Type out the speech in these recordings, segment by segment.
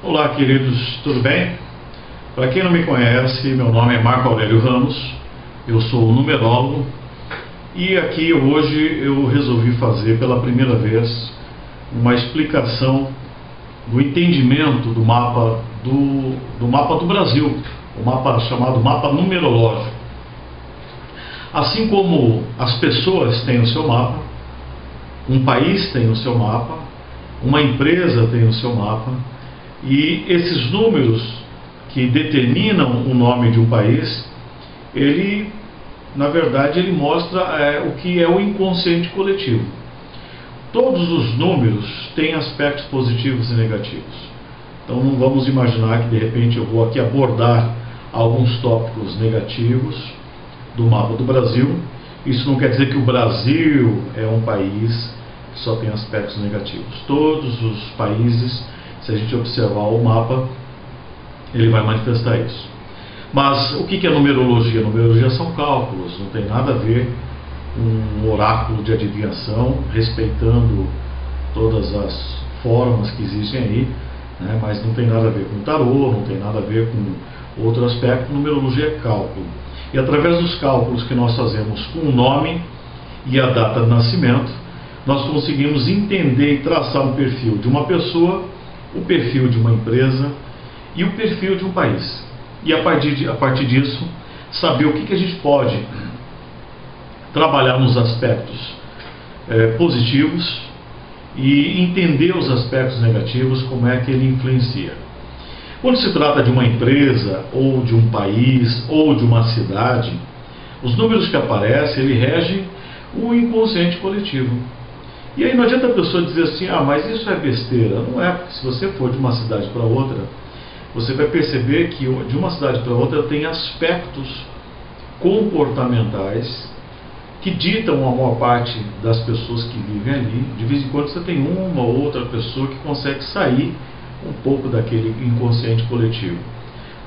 Olá, queridos, tudo bem? Para quem não me conhece, meu nome é Marco Aurélio Ramos, eu sou numerólogo e aqui hoje eu resolvi fazer pela primeira vez uma explicação do entendimento do mapa do Brasil, o mapa chamado mapa numerológico. Assim como as pessoas têm o seu mapa, um país tem o seu mapa, uma empresa tem o seu mapa, e esses números que determinam o nome de um país, ele, na verdade, ele mostra o que é o inconsciente coletivo. Todos os números têm aspectos positivos e negativos. Então não vamos imaginar que de repente eu vou aqui abordar alguns tópicos negativos do mapa do Brasil. Isso não quer dizer que o Brasil é um país que só tem aspectos negativos. Todos os países, se a gente observar o mapa, ele vai manifestar isso. Mas o que é numerologia? Numerologia são cálculos, não tem nada a ver com um oráculo de adivinhação, respeitando todas as formas que existem aí, né? Mas não tem nada a ver com tarô, não tem nada a ver com outro aspecto. Numerologia é cálculo. E através dos cálculos que nós fazemos com o nome e a data de nascimento, nós conseguimos entender e traçar um perfil de uma pessoa, o perfil de uma empresa e o perfil de um país. E a partir disso, saber o que a gente pode trabalhar nos aspectos positivos e entender os aspectos negativos, como é que ele influencia. Quando se trata de uma empresa, ou de um país, ou de uma cidade, os números que aparecem, ele rege o inconsciente coletivo. E aí não adianta a pessoa dizer assim, mas isso é besteira. Não é, porque se você for de uma cidade para outra, você vai perceber que de uma cidade para outra tem aspectos comportamentais que ditam a maior parte das pessoas que vivem ali. De vez em quando você tem uma ou outra pessoa que consegue sair um pouco daquele inconsciente coletivo.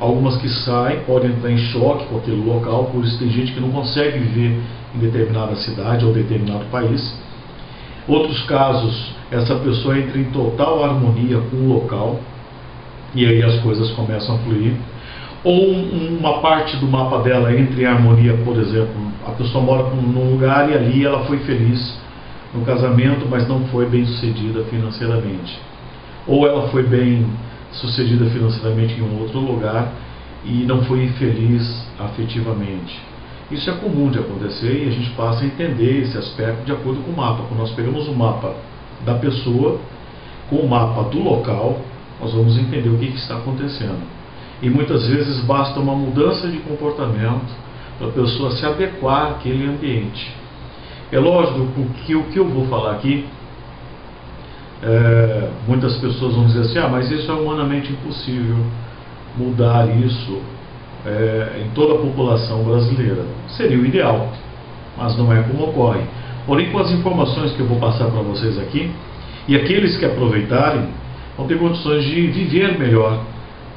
Algumas que saem podem entrar em choque com aquele local, por isso tem gente que não consegue viver em determinada cidade ou determinado país. Outros casos, essa pessoa entra em total harmonia com o local e aí as coisas começam a fluir. Ou uma parte do mapa dela entra em harmonia, por exemplo, a pessoa mora num lugar e ali ela foi feliz no casamento, mas não foi bem sucedida financeiramente. Ou ela foi bem sucedida financeiramente em um outro lugar e não foi feliz afetivamente. Isso é comum de acontecer e a gente passa a entender esse aspecto de acordo com o mapa. Quando nós pegamos o mapa da pessoa com o mapa do local, nós vamos entender o que está acontecendo. E muitas vezes basta uma mudança de comportamento para a pessoa se adequar àquele ambiente. É lógico que o que eu vou falar aqui, muitas pessoas vão dizer assim, mas isso é humanamente impossível mudar isso em toda a população brasileira. Seria o ideal, mas não é como ocorre. Porém, com as informações que eu vou passar para vocês aqui, e aqueles que aproveitarem vão ter condições de viver melhor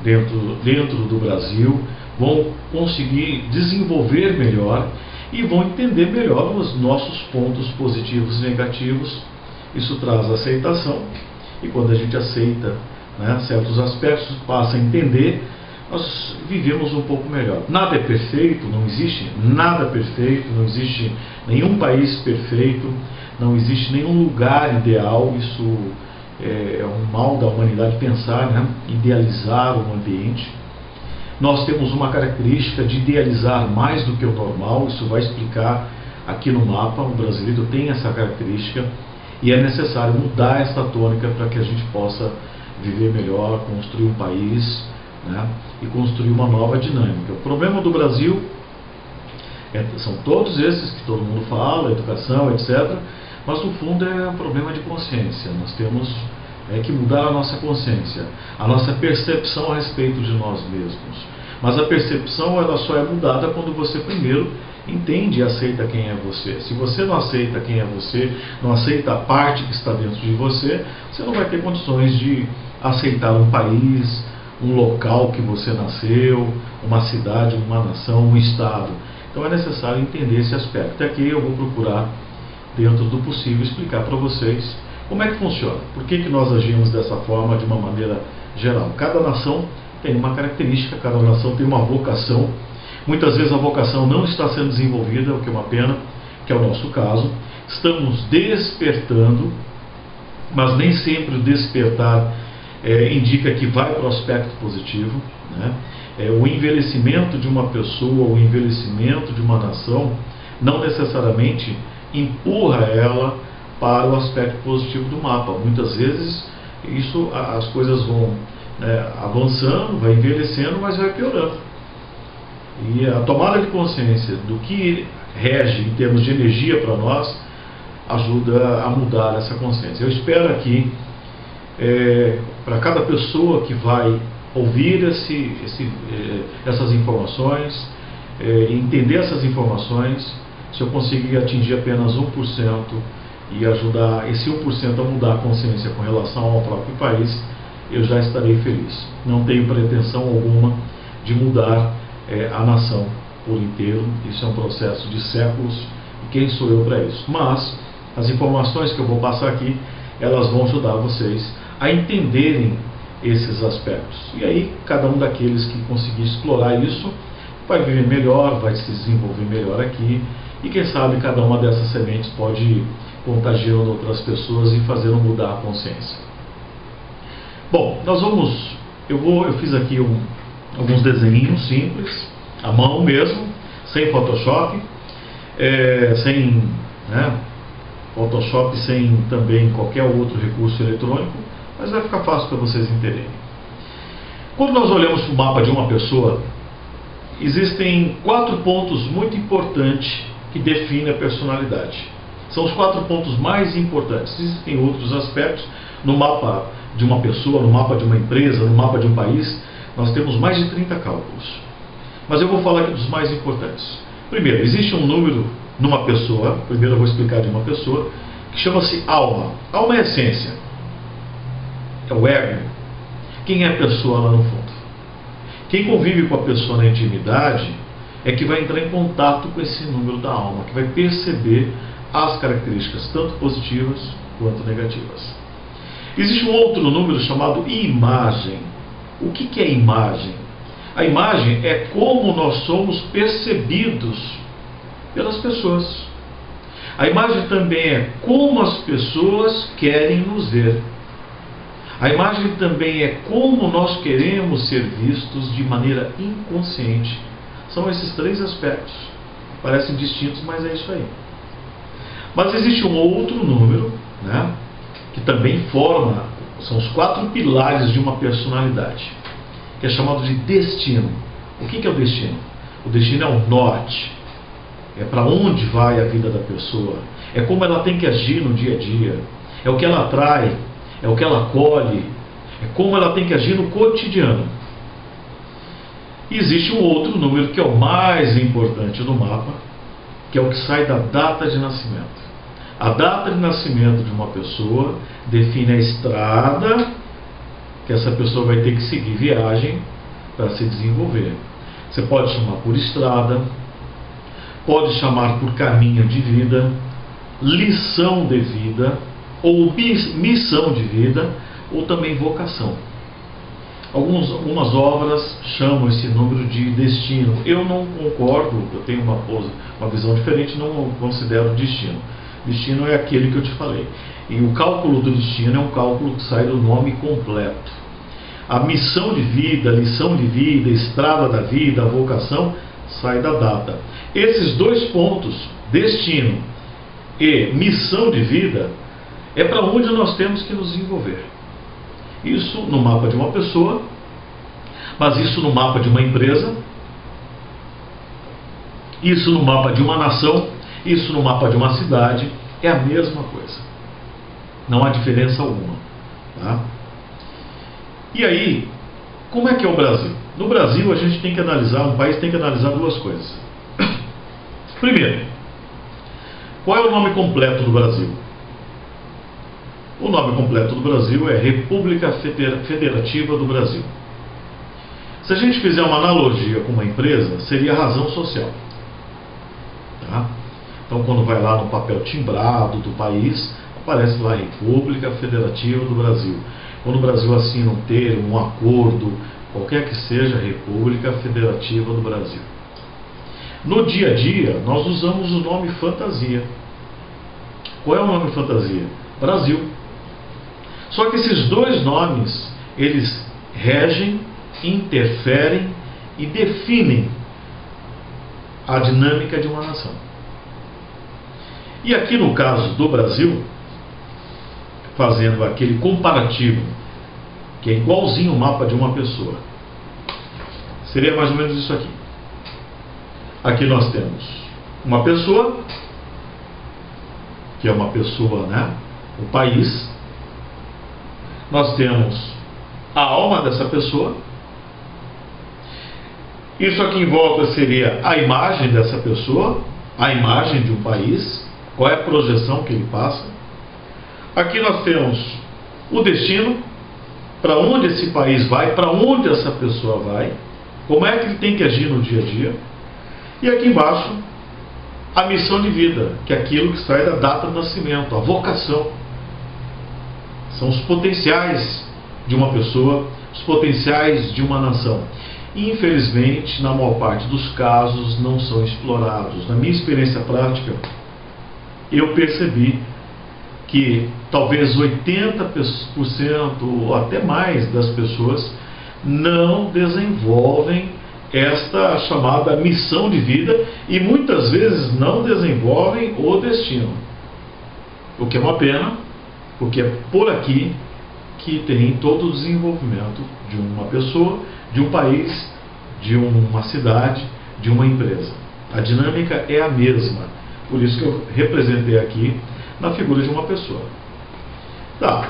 dentro do Brasil, vão conseguir desenvolver melhor e vão entender melhor os nossos pontos positivos e negativos. Isso traz aceitação, e quando a gente aceita, certos aspectos, passa a entender, nós vivemos um pouco melhor. Nada é perfeito, não existe nada perfeito, não existe nenhum país perfeito, não existe nenhum lugar ideal. Isso é um mal da humanidade pensar, idealizar um ambiente. Nós temos uma característica de idealizar mais do que o normal, isso vai explicar aqui no mapa. O brasileiro tem essa característica e é necessário mudar essa tônica para que a gente possa viver melhor, construir um país, e construir uma nova dinâmica. O problema do Brasil são todos esses que todo mundo fala, educação, etc. Mas no fundo é um problema de consciência. Nós temos que mudar a nossa consciência, a nossa percepção a respeito de nós mesmos. Mas a percepção ela só é mudada quando você primeiro entende e aceita quem é você. Se você não aceita quem é você, não aceita a parte que está dentro de você, você não vai ter condições de aceitar um país, um local que você nasceu, uma cidade, uma nação, um estado. Então é necessário entender esse aspecto. Aqui eu vou procurar, dentro do possível, explicar para vocês como é que funciona. Por que nós agimos dessa forma, de uma maneira geral. Cada nação tem uma característica, cada nação tem uma vocação. Muitas vezes a vocação não está sendo desenvolvida, o que é uma pena, que é o nosso caso. Estamos despertando, mas nem sempre o despertar indica que vai para o aspecto positivo, né? O envelhecimento de uma pessoa, o envelhecimento de uma nação, não necessariamente empurra ela para o aspecto positivo do mapa. Muitas vezes as coisas vão avançando, vai envelhecendo, mas vai piorando. E a tomada de consciência do que rege em termos de energia para nós ajuda a mudar essa consciência. Eu espero aqui, para cada pessoa que vai ouvir essas informações, entender essas informações, se eu conseguir atingir apenas 1% e ajudar esse 1% a mudar a consciência com relação ao próprio país, eu já estarei feliz. Não tenho pretensão alguma de mudar a nação por inteiro. Isso é um processo de séculos e quem sou eu para isso? Mas as informações que eu vou passar aqui, elas vão ajudar vocês a entenderem esses aspectos. E aí, cada um daqueles que conseguir explorar isso vai viver melhor, vai se desenvolver melhor aqui. E quem sabe cada uma dessas sementes pode ir contagiando outras pessoas e fazendo mudar a consciência. Bom, eu fiz aqui alguns desenhinhos simples, à mão mesmo, sem Photoshop, sem Photoshop, sem também qualquer outro recurso eletrônico, mas vai ficar fácil para vocês entenderem. Quando nós olhamos para o mapa de uma pessoa, existem 4 pontos muito importantes que definem a personalidade. São os 4 pontos mais importantes. Existem outros aspectos. No mapa de uma pessoa, no mapa de uma empresa, no mapa de um país, nós temos mais de 30 cálculos. Mas eu vou falar aqui dos mais importantes. Primeiro, existe um número numa pessoa, primeiro eu vou explicar de uma pessoa, que chama-se alma. Alma é a essência, é o ego. Quem é a pessoa lá no fundo? Quem convive com a pessoa na intimidade é que vai entrar em contato com esse número da alma, que vai perceber as características, tanto positivas quanto negativas. Existe um outro número chamado imagem. O que é imagem? A imagem é como nós somos percebidos pelas pessoas. A imagem também é como as pessoas querem nos ver. A imagem também é como nós queremos ser vistos de maneira inconsciente. São esses 3 aspectos. Parecem distintos, mas é isso aí. Mas existe um outro número, que também são os 4 pilares de uma personalidade, que é chamado de destino. O que é o destino? O destino é o norte. É para onde vai a vida da pessoa. É como ela tem que agir no dia a dia. É o que ela atrai. É o que ela colhe. É como ela tem que agir no cotidiano. E existe um outro número que é o mais importante no mapa, que é o que sai da data de nascimento. A data de nascimento de uma pessoa define a estrada que essa pessoa vai ter que seguir viagem para se desenvolver. Você pode chamar por estrada, pode chamar por caminho de vida, lição de vida, ou missão de vida, ou também vocação. Algumas obras chamam esse número de destino. Eu não concordo, eu tenho uma visão diferente, não considero destino. Destino é aquele que eu te falei. E o cálculo do destino é um cálculo que sai do nome completo. A missão de vida, lição de vida, estrada da vida, a vocação, sai da data. Esses 2 pontos, destino e missão de vida, é para onde nós temos que nos envolver. Isso no mapa de uma pessoa, mas isso no mapa de uma empresa, isso no mapa de uma nação, isso no mapa de uma cidade, é a mesma coisa. Não há diferença alguma. Tá? E aí, como é que é o Brasil? No Brasil a gente tem que analisar, um país tem que analisar 2 coisas. Primeiro, qual é o nome completo do Brasil? O nome completo do Brasil é República Federativa do Brasil. Se a gente fizer uma analogia com uma empresa, seria a razão social. Tá? Então, quando vai lá no papel timbrado do país, aparece lá República Federativa do Brasil. quando o Brasil assina um termo, um acordo, qualquer que seja a República Federativa do Brasil. No dia a dia, nós usamos o nome fantasia. Qual é o nome fantasia? Brasil. Só que esses dois nomes, eles regem, interferem e definem a dinâmica de uma nação. E aqui no caso do Brasil, fazendo aquele comparativo, que é igualzinho o mapa de uma pessoa, seria mais ou menos isso aqui. Aqui nós temos uma pessoa, que é uma pessoa, né? O país. Nós temos a alma dessa pessoa. Isso aqui em volta seria a imagem dessa pessoa, a imagem de um país, qual é a projeção que ele passa. Aqui nós temos o destino, para onde esse país vai, para onde essa pessoa vai, como é que ele tem que agir no dia a dia. E aqui embaixo, a missão de vida, que é aquilo que sai da data do nascimento, a vocação. São os potenciais de uma pessoa, os potenciais de uma nação. E, infelizmente, na maior parte dos casos, não são explorados. Na minha experiência prática, eu percebi que talvez 80% ou até mais das pessoas não desenvolvem esta chamada missão de vida e muitas vezes não desenvolvem o destino. O que é uma pena, porque é por aqui que tem todo o desenvolvimento de uma pessoa, de um país, de uma cidade, de uma empresa. A dinâmica é a mesma. Por isso que eu representei aqui na figura de uma pessoa. Tá.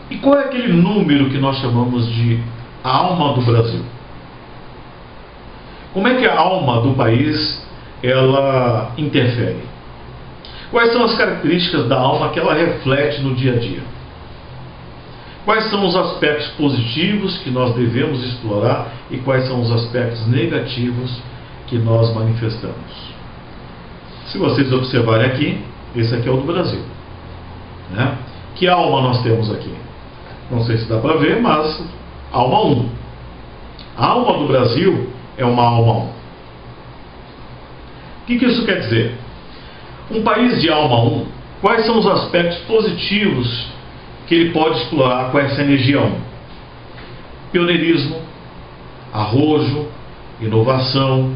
E qual é aquele número que nós chamamos de alma do Brasil? Como é que a alma do país ela interfere? Quais são as características da alma que ela reflete no dia a dia? Quais são os aspectos positivos que nós devemos explorar e quais são os aspectos negativos que nós manifestamos? Se vocês observarem aqui, esse aqui é o do Brasil, né? Que alma nós temos aqui? Não sei se dá para ver, mas alma 1. A alma do Brasil é uma alma 1. O que isso quer dizer? Um país de alma 1, quais são os aspectos positivos que ele pode explorar com essa energia 1? Pioneirismo, arrojo, inovação,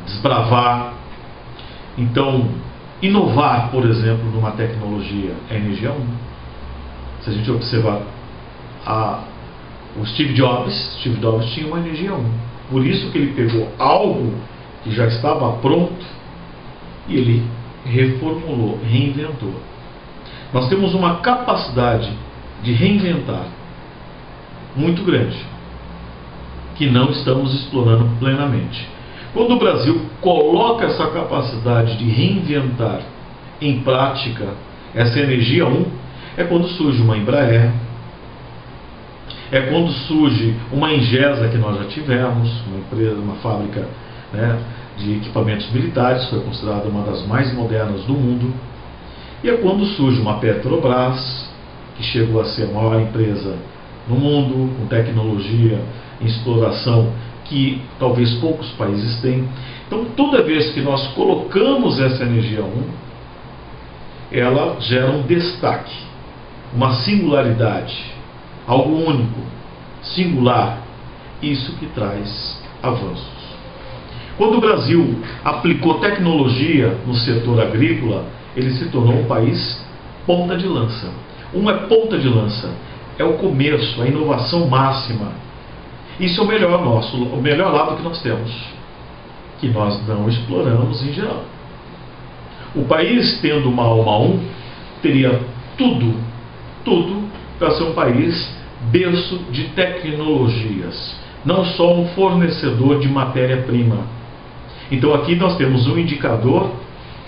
desbravar. Então, inovar, por exemplo, numa tecnologia é energia 1. Se a gente observar o Steve Jobs tinha uma energia 1. Por isso que ele pegou algo que já estava pronto e ele reformulou, reinventou. Nós temos uma capacidade de reinventar muito grande, que não estamos explorando plenamente. Quando o Brasil coloca essa capacidade de reinventar em prática essa energia 1, é quando surge uma Embraer, é quando surge uma Engesa, que nós já tivemos, uma empresa, uma fábrica, né, de equipamentos militares, foi considerada uma das mais modernas do mundo. E é quando surge uma Petrobras, que chegou a ser a maior empresa no mundo, com tecnologia em exploração que talvez poucos países têm. Então, toda vez que nós colocamos essa energia 1, ela gera um destaque, uma singularidade, algo único, singular, isso que traz avanços. Quando o Brasil aplicou tecnologia no setor agrícola, ele se tornou um país ponta de lança. É ponta de lança, é o começo, a inovação máxima. Isso é o melhor nosso, o melhor lado que nós temos, que nós não exploramos em geral. O país, tendo uma alma 1, teria tudo para ser um país berço de tecnologias, não só um fornecedor de matéria-prima. Então aqui nós temos um indicador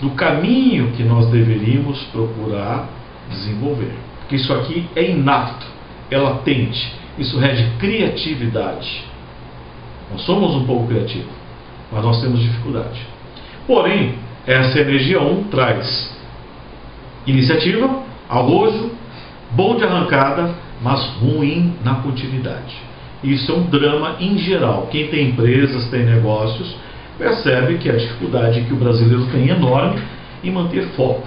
do caminho que nós deveríamos procurar desenvolver. Porque isso aqui é inato, é latente, isso rege criatividade. Nós somos um pouco criativos, mas nós temos dificuldade. Porém, essa energia 1 traz iniciativa, arrojo, bom de arrancada, mas ruim na continuidade. Isso é um drama em geral. Quem tem empresas, tem negócios, percebe que a dificuldade que o brasileiro tem é enorme em manter foco,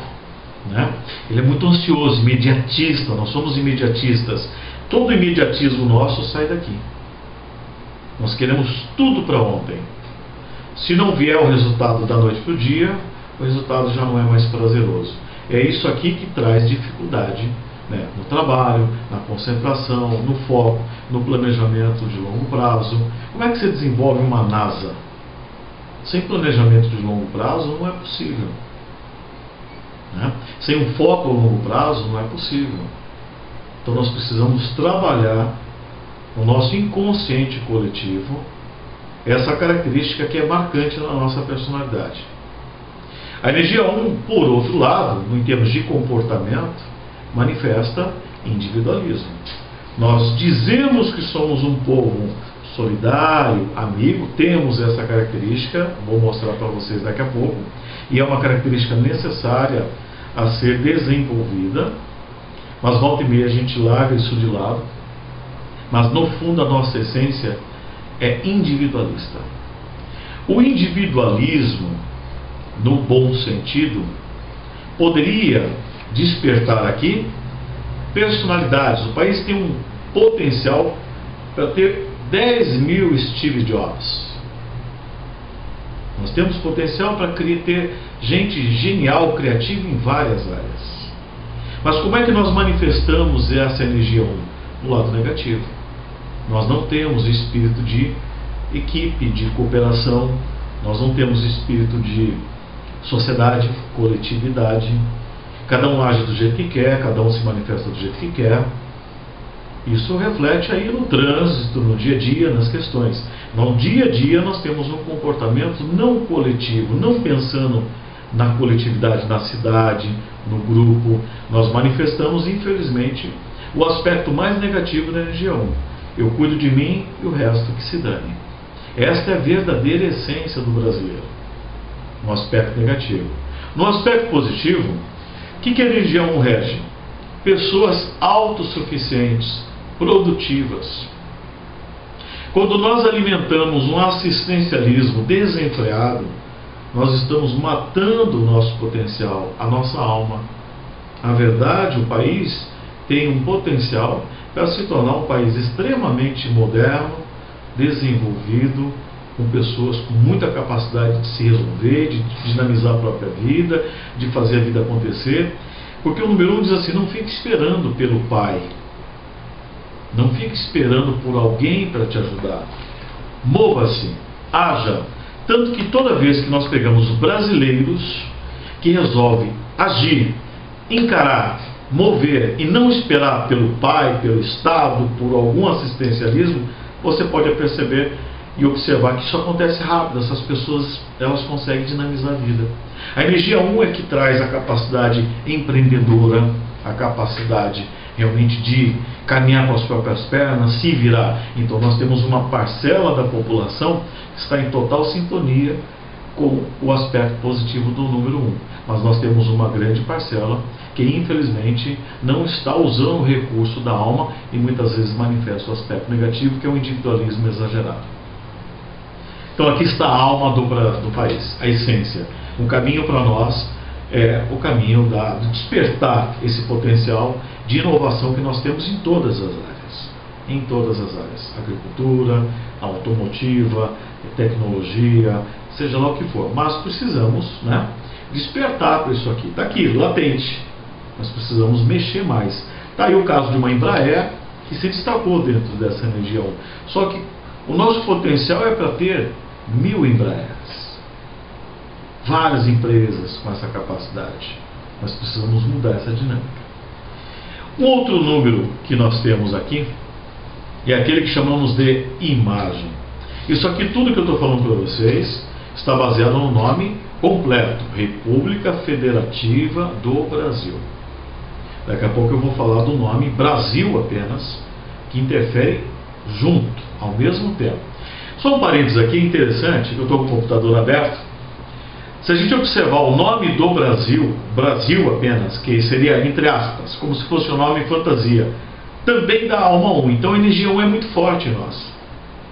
né? Ele é muito ansioso, imediatista, nós somos imediatistas. Todo imediatismo nosso sai daqui. Nós queremos tudo para ontem. Se não vier o resultado da noite para o dia, o resultado já não é mais prazeroso. É isso aqui que traz dificuldade, né? No trabalho, na concentração, no foco, no planejamento de longo prazo. Como é que você desenvolve uma NASA? Sem planejamento de longo prazo não é possível, né? Sem um foco a longo prazo não é possível. Então nós precisamos trabalhar no nosso inconsciente coletivo essa característica que é marcante na nossa personalidade. A energia 1, por outro lado, em termos de comportamento, manifesta individualismo. Nós dizemos que somos um povo solidário, amigo, temos essa característica, vou mostrar para vocês daqui a pouco, e é uma característica necessária a ser desenvolvida, mas volta e meia a gente larga isso de lado. Mas no fundo a nossa essência é individualista. O individualismo, no bom sentido, poderia despertar aqui personalidades. O país tem um potencial para ter 10 mil Steve Jobs. Nós temos potencial para ter gente genial, criativa em várias áreas. Mas como é que nós manifestamos essa energia 1? No lado negativo. Nós não temos espírito de equipe, de cooperação, nós não temos espírito de sociedade, coletividade. Cada um age do jeito que quer, cada um se manifesta do jeito que quer. Isso reflete aí no trânsito, no dia a dia, nas questões. No dia a dia nós temos um comportamento não coletivo, não pensando na coletividade, na cidade, no grupo. Nós manifestamos, infelizmente, o aspecto mais negativo da energia 1. Eu cuido de mim e o resto que se dane. Esta é a verdadeira essência do brasileiro, no aspecto negativo. No aspecto positivo, o que a energia 1 rege? Pessoas autossuficientes, produtivas. Quando nós alimentamos um assistencialismo desenfreado, nós estamos matando o nosso potencial, a nossa alma. Na verdade, o país tem um potencial para se tornar um país extremamente moderno, desenvolvido, com pessoas com muita capacidade de se resolver, de dinamizar a própria vida, de fazer a vida acontecer. Porque o número 1 diz assim: não fique esperando pelo pai, não fique esperando por alguém para te ajudar. Mova-se, haja. Tanto que toda vez que nós pegamos brasileiros que resolvem agir, encarar, mover e não esperar pelo pai, pelo Estado, por algum assistencialismo, você pode perceber e observar que isso acontece rápido. Essas pessoas, elas conseguem dinamizar a vida. A energia 1 é que traz a capacidade empreendedora, a capacidade realmente de caminhar com as próprias pernas, se virar. Então nós temos uma parcela da população que está em total sintonia com o aspecto positivo do número 1. Mas nós temos uma grande parcela que infelizmente não está usando o recurso da alma e muitas vezes manifesta o aspecto negativo, que é o individualismo exagerado. Então aqui está a alma do país, a essência. Um caminho para nós é o caminho de despertar esse potencial de inovação que nós temos em todas as áreas. Em todas as áreas. Agricultura, automotiva, tecnologia, seja lá o que for. Mas precisamos, né, despertar para isso aqui. Está aqui, latente. Nós precisamos mexer mais. Está aí o caso de uma Embraer que se destacou dentro dessa energia 1. Só que o nosso potencial é para ter 1000 Embraers. Várias empresas com essa capacidade. Nós precisamos mudar essa dinâmica. Um outro número que nós temos aqui é aquele que chamamos de imagem. Isso aqui, tudo que eu estou falando para vocês, está baseado no nome completo: República Federativa do Brasil. Daqui a pouco eu vou falar do nome Brasil apenas, que interfere junto, ao mesmo tempo. Só um parênteses aqui interessante, eu estou com o computador aberto. Se a gente observar o nome do Brasil, Brasil apenas, que seria entre aspas, como se fosse um nome fantasia, também dá alma 1. Então a energia 1 é muito forte em nós.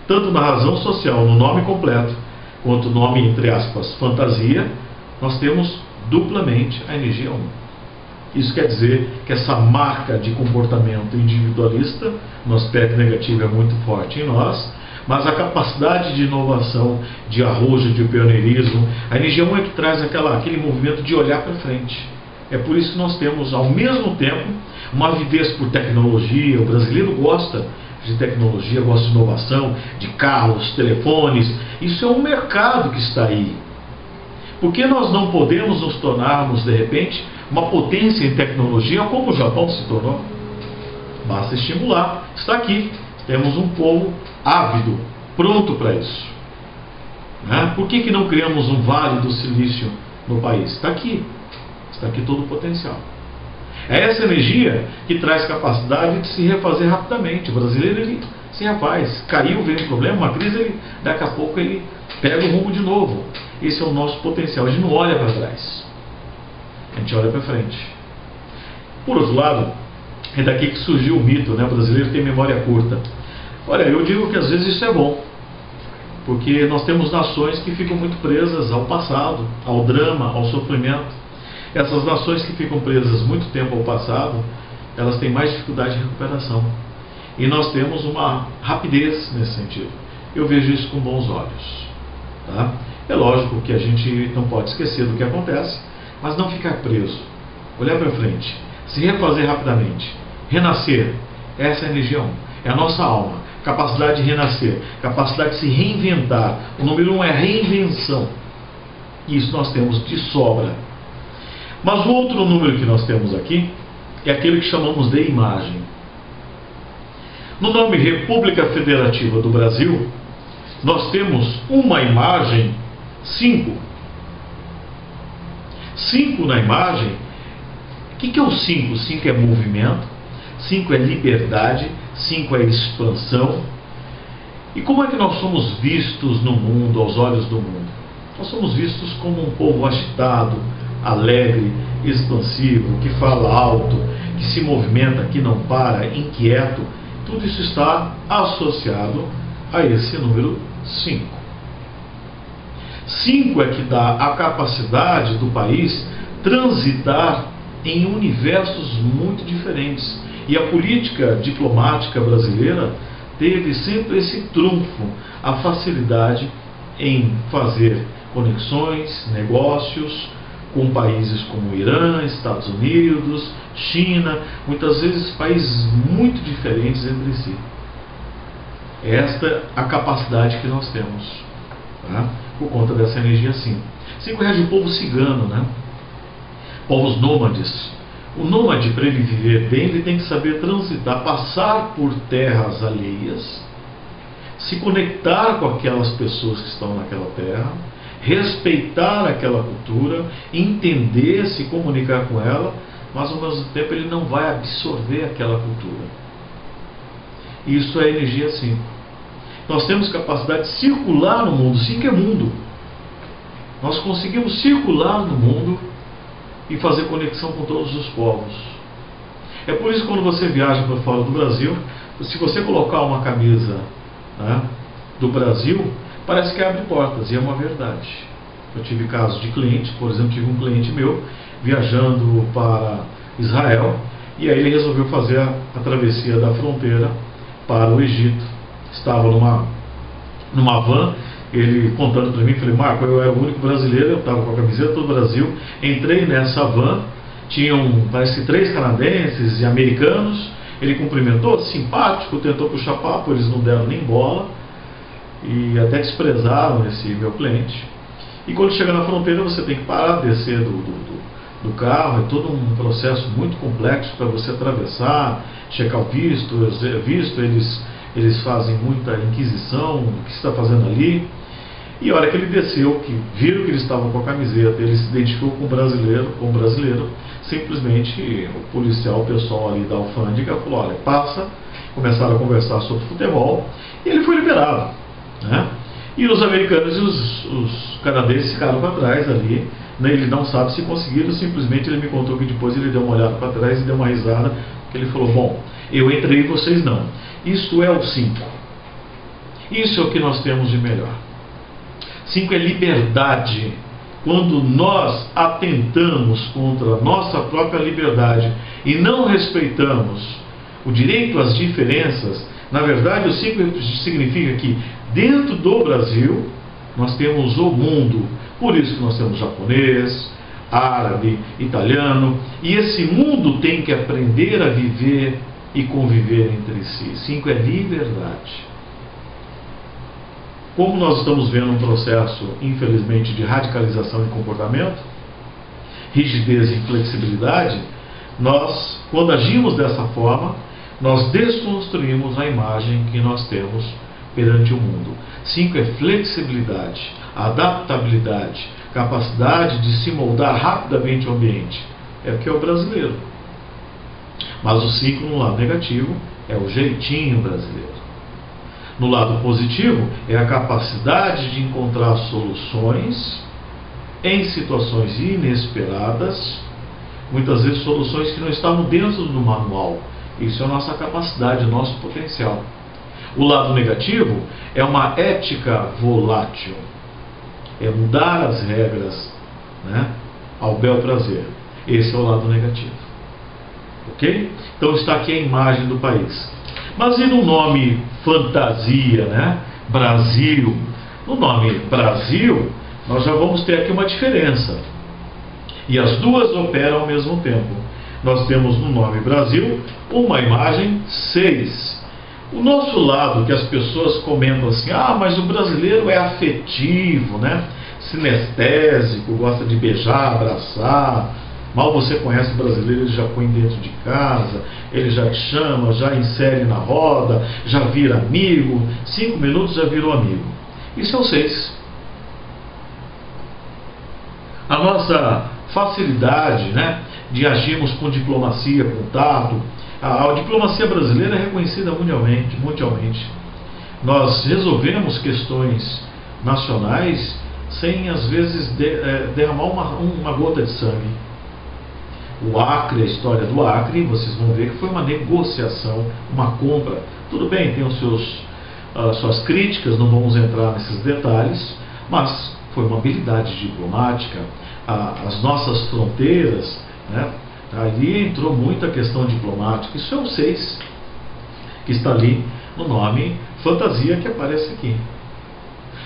Tanto na razão social, no nome completo, quanto no nome entre aspas, fantasia, nós temos duplamente a energia 1. Isso quer dizer que essa marca de comportamento individualista, no aspecto negativo, é muito forte em nós, mas a capacidade de inovação, de arrojo, de pioneirismo, a energia 1 é que traz aquele movimento de olhar para frente. É por isso que nós temos, ao mesmo tempo, uma avidez por tecnologia. O brasileiro gosta de tecnologia, gosta de inovação, de carros, telefones. Isso é um mercado que está aí. Por que nós não podemos nos tornarmos, de repente, uma potência em tecnologia, como o Japão se tornou? Basta estimular. Está aqui. Temos um povo ávido, pronto para isso. Né? Por que não criamos um vale do silício no país? Está aqui. Está aqui todo o potencial. É essa energia que traz capacidade de se refazer rapidamente. O brasileiro, ele se refaz. Caiu, veio um problema, uma crise, daqui a pouco ele pega o rumo de novo. Esse é o nosso potencial. A gente não olha para trás. A gente olha para frente. Por outro lado, é daqui que surgiu o mito, né? O brasileiro tem memória curta. Olha, eu digo que às vezes isso é bom, porque nós temos nações que ficam muito presas ao passado, ao drama, ao sofrimento. Essas nações que ficam presas muito tempo ao passado, elas têm mais dificuldade de recuperação. E nós temos uma rapidez nesse sentido. Eu vejo isso com bons olhos. Tá? É lógico que a gente não pode esquecer do que acontece, mas não ficar preso. Olhar para frente, se refazer rapidamente, renascer. Essa é a energia 1, é a nossa alma. Capacidade de renascer, capacidade de se reinventar. O número 1 é reinvenção. Isso nós temos de sobra. Mas o outro número que nós temos aqui é aquele que chamamos de imagem. No nome República Federativa do Brasil, nós temos uma imagem 5. 5 na imagem. O que é o 5? 5 é movimento, 5 é liberdade, 5 é expansão. E como é que nós somos vistos no mundo, aos olhos do mundo? Nós somos vistos como um povo agitado, alegre, expansivo, que fala alto, que se movimenta, que não para, inquieto. Tudo isso está associado a esse número 5. 5 é que dá a capacidade do país transitar em universos muito diferentes. E a política diplomática brasileira teve sempre esse trunfo, a facilidade em fazer conexões, negócios com países como Irã, Estados Unidos, China, muitas vezes países muito diferentes entre si. Esta é a capacidade que nós temos, tá? Por conta dessa energia 5. 5 rege o povo cigano, né? Povos nômades. O nômade, para ele viver bem, ele tem que saber transitar, passar por terras alheias, se conectar com aquelas pessoas que estão naquela terra, respeitar aquela cultura, entender, se comunicar com ela, mas ao mesmo tempo ele não vai absorver aquela cultura. Isso é energia 5. Nós temos capacidade de circular no mundo. 5 é mundo. Nós conseguimos circular no mundo e fazer conexão com todos os povos. É por isso que quando você viaja para fora do Brasil, se você colocar uma camisa, né, do Brasil, parece que abre portas, e é uma verdade. Eu tive casos de clientes, por exemplo, tive um cliente meu viajando para Israel, e aí ele resolveu fazer a travessia da fronteira para o Egito. Estava numa van, ele contando para mim, falei, Marco, eu era o único brasileiro, eu estava com a camiseta do Brasil, entrei nessa van, tinham, parece que 3 canadenses e americanos, ele cumprimentou, simpático, tentou puxar papo, eles não deram nem bola, e até desprezaram esse meu cliente. E quando chega na fronteira você tem que parar, descer do carro, é todo um processo muito complexo para você atravessar, checar o visto, eles fazem muita inquisição, o que você está fazendo ali. E a hora que ele desceu, que viram que ele estava com a camiseta, ele se identificou com o brasileiro, simplesmente o policial, o pessoal ali da alfândega falou, olha, passa, começaram a conversar sobre futebol, e ele foi liberado, né? E os americanos e os canadenses ficaram para trás ali, né? Ele não sabe se conseguiram, simplesmente ele me contou que depois ele deu uma olhada para trás e deu uma risada, que ele falou: bom, eu entrei e vocês não. Isso é o 5. Isso é o que nós temos de melhor. 5 é liberdade. Quando nós atentamos contra a nossa própria liberdade e não respeitamos o direito às diferenças, na verdade o 5 significa que dentro do Brasil nós temos o mundo. Por isso que nós temos japonês, árabe, italiano, e esse mundo tem que aprender a viver e conviver entre si. 5 é liberdade. Como nós estamos vendo um processo, infelizmente, de radicalização de comportamento, rigidez e inflexibilidade, nós, quando agimos dessa forma, nós desconstruímos a imagem que nós temos perante o mundo. 5 é flexibilidade, adaptabilidade, capacidade de se moldar rapidamente ao ambiente. É o que é o brasileiro. Mas o 5, no lado negativo, é o jeitinho brasileiro. No lado positivo, é a capacidade de encontrar soluções em situações inesperadas, muitas vezes soluções que não estavam dentro do manual. Isso é a nossa capacidade, o nosso potencial. O lado negativo é uma ética volátil, é mudar as regras, né, ao bel prazer. Esse é o lado negativo. Ok? Então está aqui a imagem do país. Mas e no nome fantasia, né? Brasil? No nome Brasil, nós já vamos ter aqui uma diferença. E as duas operam ao mesmo tempo. Nós temos no nome Brasil uma imagem 6. O nosso lado, que as pessoas comentam assim: ah, mas o brasileiro é afetivo, né? Sinestésico, gosta de beijar, abraçar. Mal você conhece o brasileiro, ele já põe dentro de casa, ele já te chama, já insere na roda, já vira amigo, 5 minutos já virou amigo. Isso é o 6. A nossa facilidade, né, de agirmos com diplomacia, com tato, a diplomacia brasileira é reconhecida mundialmente. Nós resolvemos questões nacionais sem, às vezes, derramar uma gota de sangue. O Acre, a história do Acre, vocês vão ver que foi uma negociação, uma compra. Tudo bem, tem suas críticas, não vamos entrar nesses detalhes, mas foi uma habilidade diplomática. As nossas fronteiras, né, ali entrou muita questão diplomática. Isso é o 6, que está ali no nome fantasia que aparece aqui.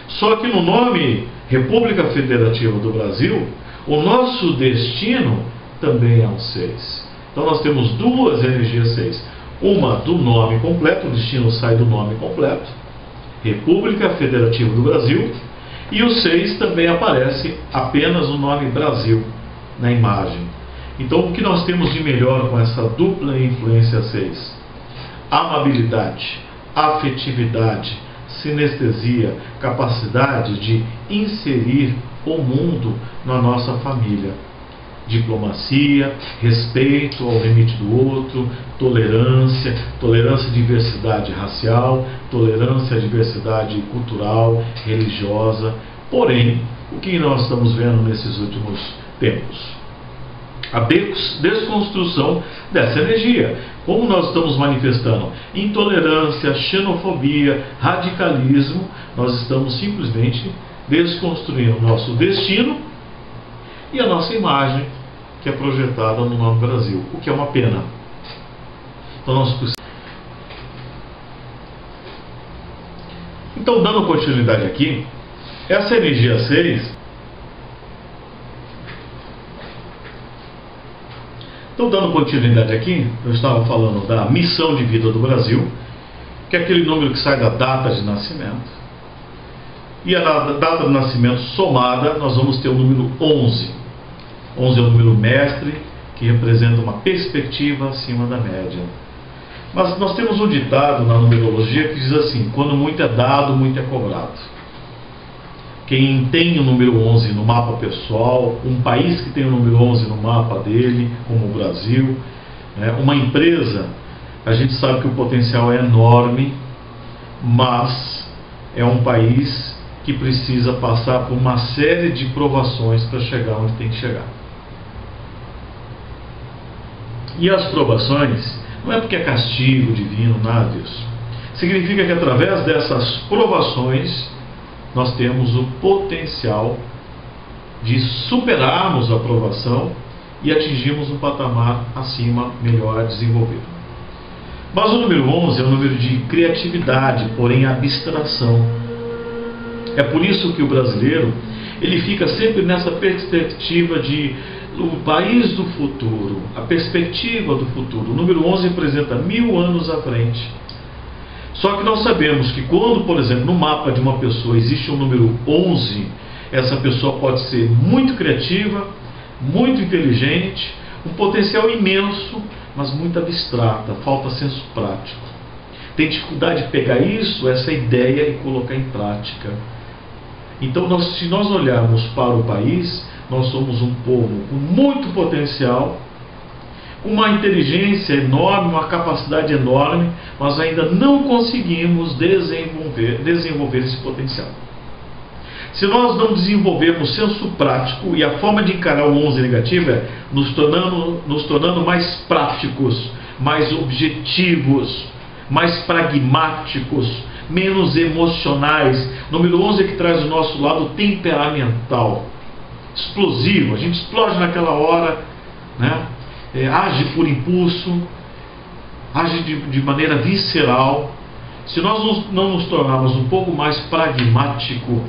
Só que no nome República Federativa do Brasil, o nosso destino também é um 6. Então nós temos duas energias 6. Uma do nome completo, o destino sai do nome completo, República Federativa do Brasil, e o 6 também aparece apenas o nome Brasil na imagem. Então o que nós temos de melhor com essa dupla influência 6? Amabilidade, afetividade, sinestesia, capacidade de inserir o mundo na nossa família. Diplomacia, respeito ao limite do outro, tolerância à diversidade racial, tolerância à diversidade cultural, religiosa. Porém, o que nós estamos vendo nesses últimos tempos? A desconstrução dessa energia. Como nós estamos manifestando intolerância, xenofobia, radicalismo, nós estamos simplesmente desconstruindo o nosso destino e a nossa imagem, que é projetada no nome Brasil, o que é uma pena. Então, dando continuidade aqui, essa energia 6, eu estava falando da missão de vida do Brasil, que é aquele número que sai da data de nascimento. E a data do nascimento somada, nós vamos ter o número 11. 11 é o número mestre, que representa uma perspectiva acima da média. Mas nós temos um ditado na numerologia que diz assim: quando muito é dado, muito é cobrado. Quem tem o número 11 no mapa pessoal, um país que tem o número 11 no mapa dele, como o Brasil, né, uma empresa, a gente sabe que o potencial é enorme, mas é um país que precisa passar por uma série de provações para chegar onde tem que chegar. E as provações não é porque é castigo divino, nada disso. Significa que através dessas provações nós temos o potencial de superarmos a provação e atingirmos um patamar acima, melhor desenvolvido. Mas o número 11 é um número de criatividade, porém abstração. É por isso que o brasileiro ele fica sempre nessa perspectiva de o país do futuro, a perspectiva do futuro. O número 11 representa 1000 anos à frente. Só que nós sabemos que quando, por exemplo, no mapa de uma pessoa existe um número 11, essa pessoa pode ser muito criativa, muito inteligente, um potencial imenso, mas muito abstrata, falta senso prático. Tem dificuldade de pegar isso, essa ideia, e colocar em prática. Então, se nós olharmos para o país, nós somos um povo com muito potencial, com uma inteligência enorme, uma capacidade enorme, mas ainda não conseguimos desenvolver esse potencial. Se nós não desenvolvermos senso prático, e a forma de encarar o 11 negativo é nos tornando mais práticos, mais objetivos, mais pragmáticos, menos emocionais. Número 11 é que traz o nosso lado temperamental, explosivo. A gente explode naquela hora, né? Age por impulso, age de maneira visceral. Se nós não nos tornarmos um pouco mais pragmático,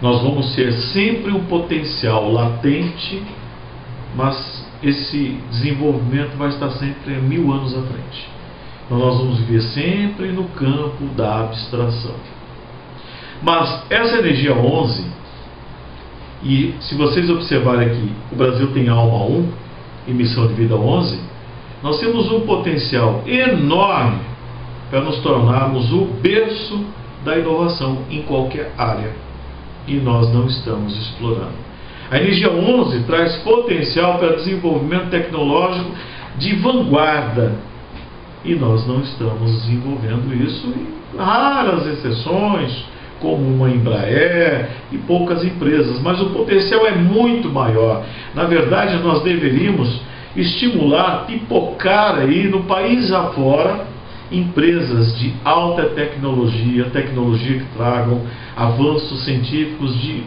nós vamos ser sempre um potencial latente, mas esse desenvolvimento vai estar sempre 1000 anos à frente. Então nós vamos viver sempre no campo da abstração. Mas essa energia 11, e se vocês observarem aqui, o Brasil tem alma 1 e missão de vida 11, nós temos um potencial enorme para nos tornarmos o berço da inovação em qualquer área, e nós não estamos explorando. A energia 11 traz potencial para desenvolvimento tecnológico de vanguarda, e nós não estamos desenvolvendo isso, em raras exceções, como uma Embraer e poucas empresas, mas o potencial é muito maior. Na verdade, nós deveríamos estimular, pipocar aí no país afora empresas de alta tecnologia que tragam avanços científicos de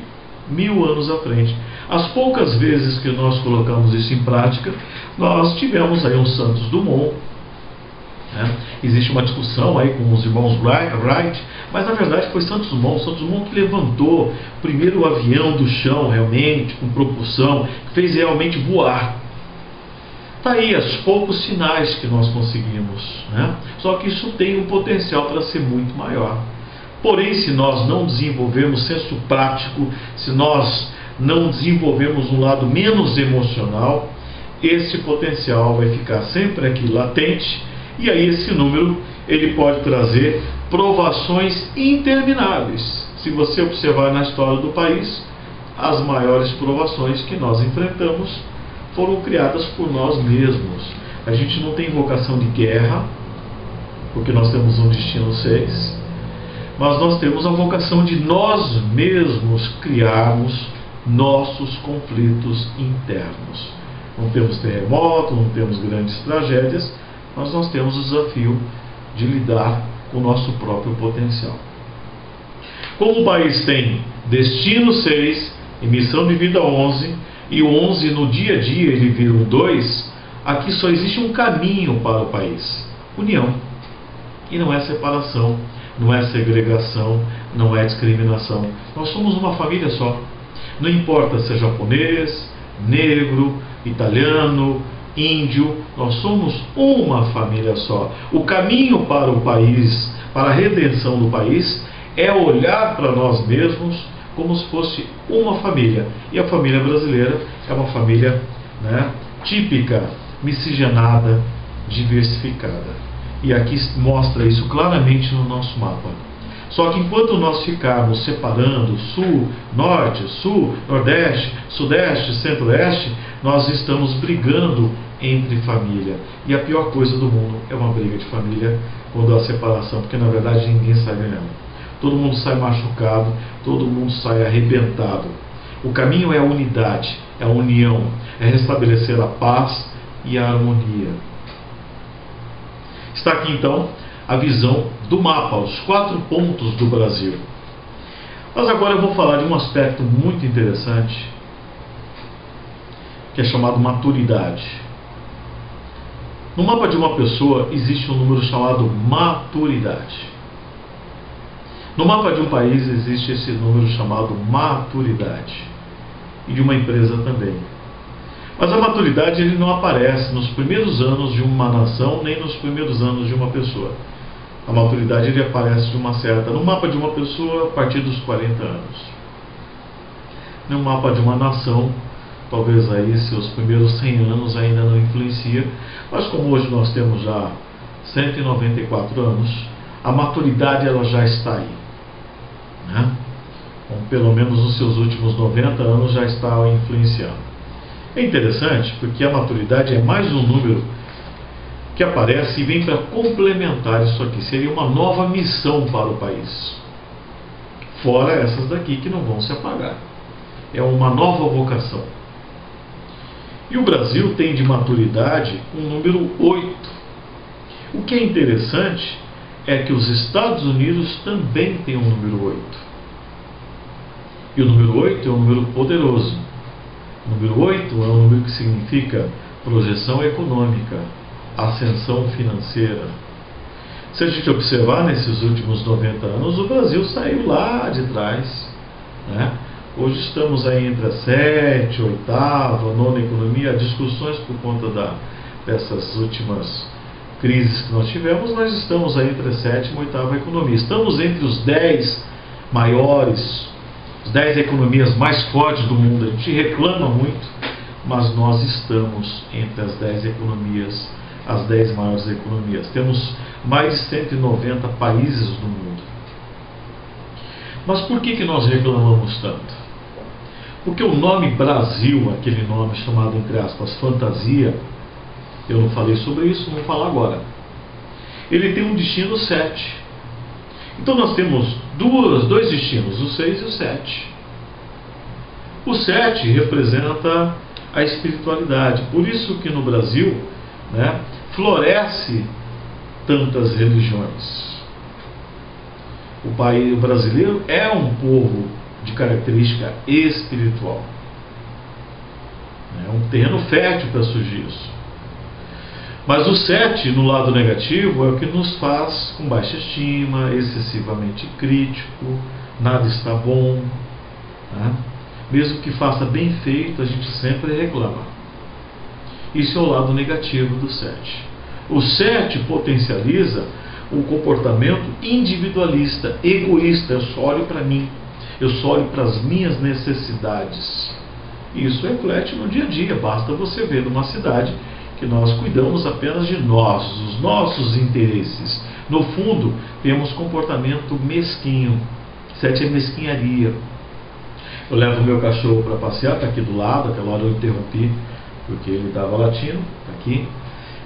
1000 anos à frente. As poucas vezes que nós colocamos isso em prática, nós tivemos aí um Santos Dumont, né? Existe uma discussão aí com os irmãos Wright, mas na verdade foi Santos Dumont que levantou o primeiro avião do chão, realmente, com propulsão, que fez realmente voar. Está aí os poucos sinais que nós conseguimos, né? Só que isso tem um potencial para ser muito maior. Porém, se nós não desenvolvermos senso prático, se nós não desenvolvermos um lado menos emocional, esse potencial vai ficar sempre aqui latente. E aí esse número ele pode trazer provações intermináveis. Se você observar na história do país, as maiores provações que nós enfrentamos foram criadas por nós mesmos. A gente não tem vocação de guerra, porque nós temos um destino 6, mas nós temos a vocação de nós mesmos criarmos nossos conflitos internos. Não temos terremoto, não temos grandes tragédias, mas nós temos o desafio de lidar com o nosso próprio potencial. Como o país tem destino 6 e missão de vida 11, e o 11 no dia a dia ele vira um 2, aqui só existe um caminho para o país: união. E não é separação, não é segregação, não é discriminação. Nós somos uma família só. Não importa se é japonês, negro, italiano, índio, nós somos uma família só. O caminho para o país, para a redenção do país, é olhar para nós mesmos como se fosse uma família. E a família brasileira é uma família, né, típica, miscigenada, diversificada. E aqui mostra isso claramente no nosso mapa. Só que enquanto nós ficarmos separando sul, norte, sul, nordeste, sudeste, centro-oeste, nós estamos brigando entre família. E a pior coisa do mundo é uma briga de família quando há separação, porque na verdade ninguém sai ganhando. todo mundo sai machucado, todo mundo sai arrebentado. O caminho é a unidade, é a união, é restabelecer a paz e a harmonia. Está aqui então a visão do mapa, os 4 pontos do Brasil. Mas agora eu vou falar de um aspecto muito interessante, que é chamado maturidade. No mapa de uma pessoa existe um número chamado maturidade. No mapa de um país existe esse número chamado maturidade. E de uma empresa também. Mas a maturidade ele não aparece nos primeiros anos de uma nação, nem nos primeiros anos de uma pessoa. A maturidade ele aparece no mapa de uma pessoa a partir dos 40 anos. No mapa de uma nação, talvez aí seus primeiros 100 anos ainda não influencia, mas como hoje nós temos já 194 anos, a maturidade ela já está aí, né? Então, pelo menos nos seus últimos 90 anos já está influenciando. É interessante porque a maturidade é mais um número que aparece e vem para complementar isso aqui. Seria uma nova missão para o país, fora essas daqui que não vão se apagar. É uma nova vocação. E o Brasil tem de maturidade um número 8. O que é interessante é que os Estados Unidos também têm um número 8. E o número 8 é um número poderoso. O número 8 é um número que significa projeção econômica, ascensão financeira. Se a gente observar nesses últimos 90 anos, o Brasil saiu lá de trás, né? Hoje estamos aí entre a 7ª, 8ª, 9ª economia. Há discussões por conta dessas últimas crises que nós tivemos, mas estamos aí entre a 7ª e 8ª economia. Estamos entre os 10 maiores, as 10 economias mais fortes do mundo. A gente reclama muito, mas nós estamos entre as 10 economias, as 10 maiores economias. Temos mais de 190 países no mundo. Mas por que nós reclamamos tanto? Porque o nome Brasil, aquele nome chamado, entre aspas, fantasia, eu não falei sobre isso, vou falar agora. Ele tem um destino 7. Então nós temos dois destinos, o 6 e o 7. O 7 representa a espiritualidade. Por isso que no Brasil, né, floresce tantas religiões. O país brasileiro é um povo de característica espiritual. É um terreno fértil para surgir isso. Mas o 7, no lado negativo, é o que nos faz com baixa estima, excessivamente crítico, nada está bom, né? Mesmo que faça bem feito, a gente sempre reclama. Isso é o lado negativo do 7. O 7 potencializa um comportamento individualista, egoísta. Eu só olho para mim, eu só olho para as minhas necessidades. Isso reflete no dia a dia. Basta você ver numa cidade que nós cuidamos apenas de nós, os nossos interesses. No fundo, temos comportamento mesquinho. 7 é mesquinharia. Eu levo o meu cachorro para passear, está aqui do lado. Aquela hora eu interrompi porque ele estava latindo, está aqui,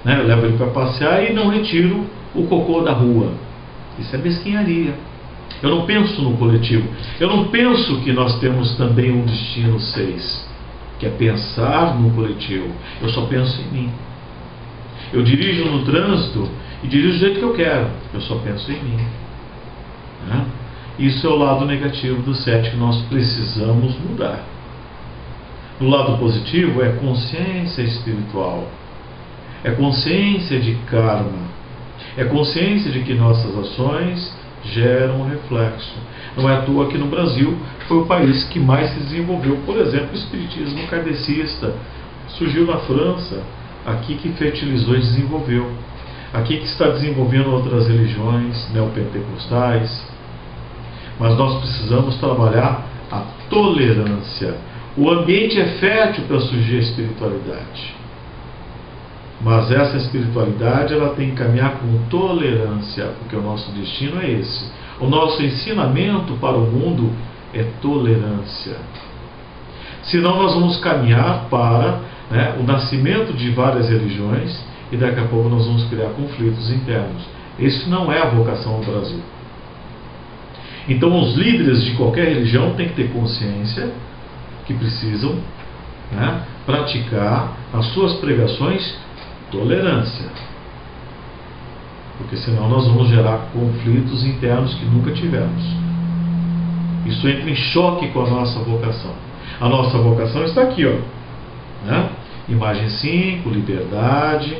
né? Eu levo ele para passear e não retiro o cocô da rua. Isso é mesquinharia. Eu não penso no coletivo. Eu não penso que nós temos também um destino 6, que é pensar no coletivo. Eu só penso em mim. Eu dirijo no trânsito e dirijo do jeito que eu quero. Eu só penso em mim, né? Isso é o lado negativo do 7 que nós precisamos mudar. Do lado positivo é consciência espiritual, é consciência de karma, é consciência de que nossas ações geram um reflexo. Não é à toa que no Brasil foi o país que mais se desenvolveu. Por exemplo, o espiritismo kardecista surgiu na França, aqui que fertilizou e desenvolveu, aqui que está desenvolvendo outras religiões neopentecostais. Mas nós precisamos trabalhar a tolerância. O ambiente é fértil para surgir a espiritualidade, mas essa espiritualidade ela tem que caminhar com tolerância, porque o nosso destino é esse. O nosso ensinamento para o mundo é tolerância. Senão nós vamos caminhar para, né, o nascimento de várias religiões e daqui a pouco nós vamos criar conflitos internos. Isso não é a vocação do Brasil. Então os líderes de qualquer religião têm que ter consciência que precisam, né, praticar nas suas pregações tolerância, porque senão nós vamos gerar conflitos internos que nunca tivemos. Isso entra em choque com a nossa vocação. A nossa vocação está aqui, ó, né? Imagem 5, liberdade,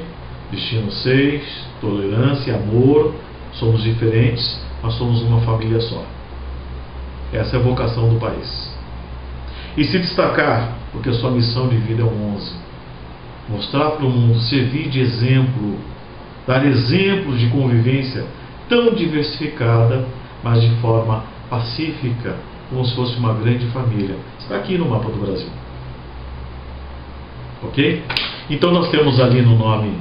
destino 6, tolerância, amor. Somos diferentes, mas somos uma família só. Essa é a vocação do país. E se destacar, porque a sua missão de vida é um 11. Mostrar para o mundo, servir de exemplo, dar exemplos de convivência tão diversificada, mas de forma pacífica, como se fosse uma grande família. Está aqui no mapa do Brasil. Ok? Então nós temos ali no nome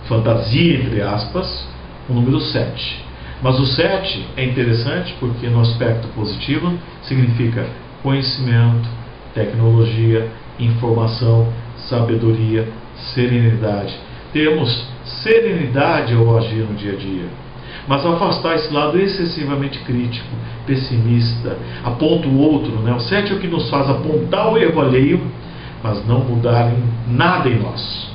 fantasia, entre aspas, o número 7. Mas o 7 é interessante porque no aspecto positivo significa conhecimento, tecnologia, informação, sabedoria, serenidade. Temos serenidade ao agir no dia a dia, mas afastar esse lado excessivamente crítico, pessimista, aponta o outro, né? O 7 é o que nos faz apontar o erro alheio, mas não mudar nada em nós.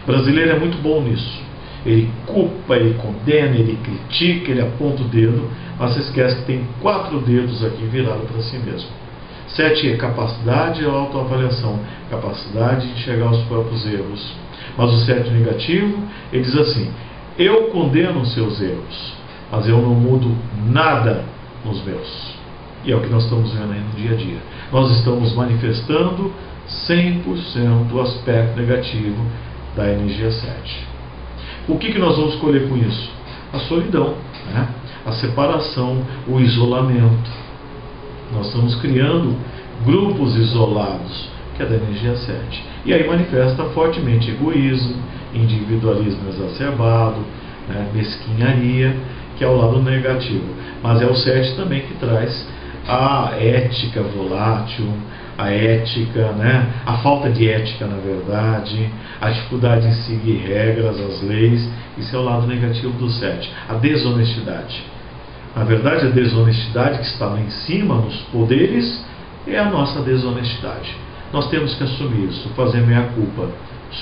O brasileiro é muito bom nisso. Ele culpa, ele condena, ele critica, ele aponta o dedo, mas se esquece que tem 4 dedos aqui virados para si mesmo. 7 é capacidade e autoavaliação, capacidade de enxergar os próprios erros. Mas o 7 negativo, ele diz assim: eu condeno os seus erros, mas eu não mudo nada nos meus. E é o que nós estamos vendo aí no dia a dia. Nós estamos manifestando 100% o aspecto negativo da energia 7. O que nós vamos escolher com isso? A solidão, né? A separação, o isolamento. Nós estamos criando grupos isolados, que é da energia 7. E aí manifesta fortemente egoísmo, individualismo exacerbado, né? Mesquinharia, que é o lado negativo. Mas é o 7 também que traz a ética volátil, a ética, né? A falta de ética, na verdade, a dificuldade em seguir regras, as leis. Isso é o lado negativo do 7, a desonestidade. Na verdade, a desonestidade que está lá em cima, nos poderes, é a nossa desonestidade. Nós temos que assumir isso, fazer meia-culpa.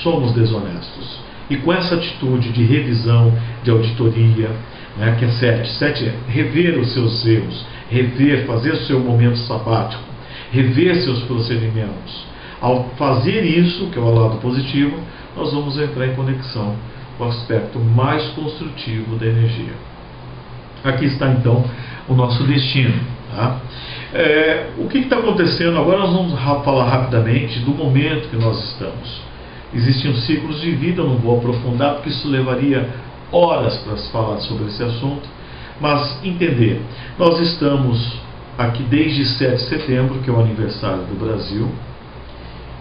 Somos desonestos. E com essa atitude de revisão, de auditoria, né, que é 7. 7 é rever os seus erros, rever, fazer o seu momento sabático, rever seus procedimentos. Ao fazer isso, que é o lado positivo, nós vamos entrar em conexão com o aspecto mais construtivo da energia. Aqui está então o nosso destino. Tá? O que está acontecendo agora? Nós vamos falar rapidamente do momento que nós estamos. Existem os ciclos de vida, eu não vou aprofundar porque isso levaria horas para se falar sobre esse assunto, mas entender, nós estamos aqui desde 7 de setembro, que é o aniversário do Brasil,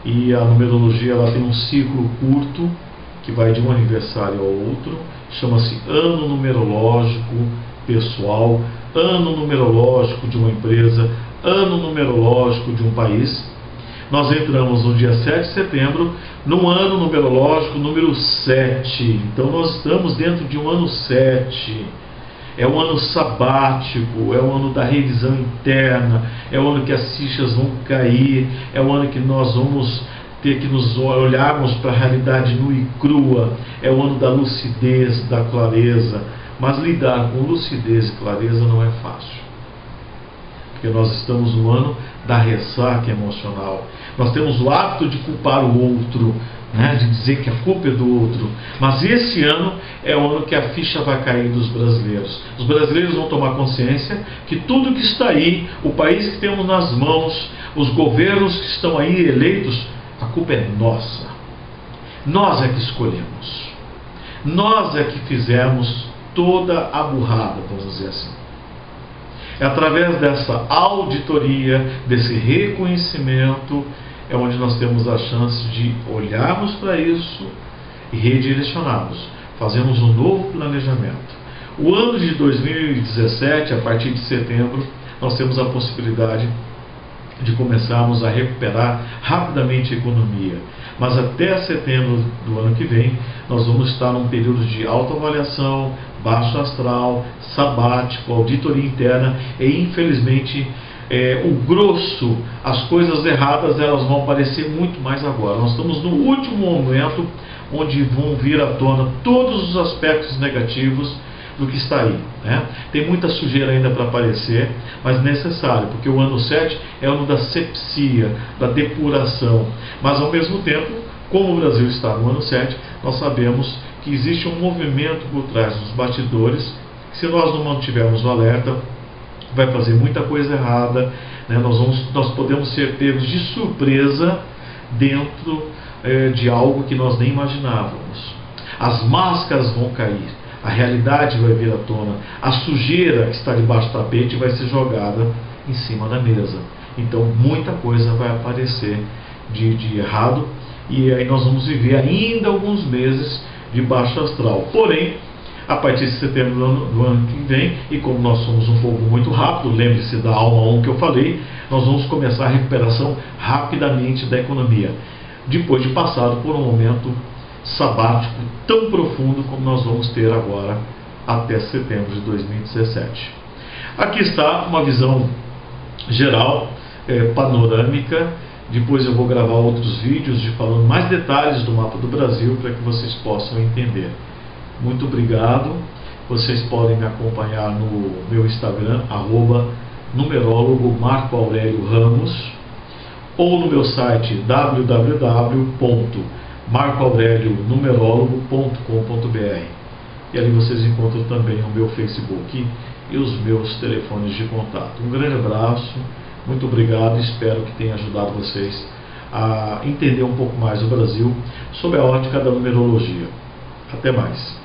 e a numerologia ela tem um ciclo curto, que vai de um aniversário ao outro, chama-se ano numerológico pessoal, ano numerológico de uma empresa, ano numerológico de um país. Nós entramos no dia 7 de setembro, no ano numerológico número 7. Então nós estamos dentro de um ano 7. É o ano sabático, é o ano da revisão interna, é o ano que as fichas vão cair, é o ano que nós vamos ter que nos olharmos para a realidade nua e crua, é o ano da lucidez, da clareza. Mas lidar com lucidez e clareza não é fácil, porque nós estamos no ano da ressaca emocional. Nós temos o hábito de culpar o outro, né, de dizer que a culpa é do outro. Mas esse ano é o ano que a ficha vai cair dos brasileiros. Os brasileiros vão tomar consciência que tudo que está aí, o país que temos nas mãos, os governos que estão aí eleitos, a culpa é nossa. Nós é que escolhemos. Nós é que fizemos toda a burrada, vamos dizer assim. É através dessa auditoria, desse reconhecimento, é onde nós temos a chance de olharmos para isso e redirecionarmos, fazermos um novo planejamento. O ano de 2017, a partir de setembro, nós temos a possibilidade de começarmos a recuperar rapidamente a economia. Mas até setembro do ano que vem, nós vamos estar num período de autoavaliação, baixo astral, sabático, auditoria interna e infelizmente o grosso, as coisas erradas, elas vão aparecer muito mais agora. Nós estamos no último momento onde vão vir à tona todos os aspectos negativos do que está aí, né? Tem muita sujeira ainda para aparecer, mas necessário, porque o ano 7 é o ano da sepsia, da depuração, mas ao mesmo tempo, como o Brasil está no ano 7, nós sabemos que existe um movimento por trás dos bastidores, que se nós não mantivermos o alerta, vai fazer muita coisa errada, né? Nós podemos ser pegos de surpresa dentro de algo que nós nem imaginávamos. As máscaras vão cair, a realidade vai vir à tona, a sujeira que está debaixo do tapete vai ser jogada em cima da mesa. Então muita coisa vai aparecer de errado, e aí nós vamos viver ainda alguns meses de baixo astral. Porém, a partir de setembro do ano que vem, e como nós somos um povo muito rápido, lembre-se da alma 1 que eu falei, nós vamos começar a recuperação rapidamente da economia, depois de passado por um momento sabático tão profundo como nós vamos ter agora até setembro de 2017. Aqui está uma visão geral, panorâmica. Depois eu vou gravar outros vídeos falando mais detalhes do mapa do Brasil para que vocês possam entender. Muito obrigado. Vocês podem me acompanhar no meu Instagram, @numerólogo Marco Aurélio Ramos, ou no meu site www.marcoaurelionumerólogo.com.br. E ali vocês encontram também o meu Facebook e os meus telefones de contato. Um grande abraço, muito obrigado, espero que tenha ajudado vocês a entender um pouco mais o Brasil sob a ótica da numerologia. Até mais.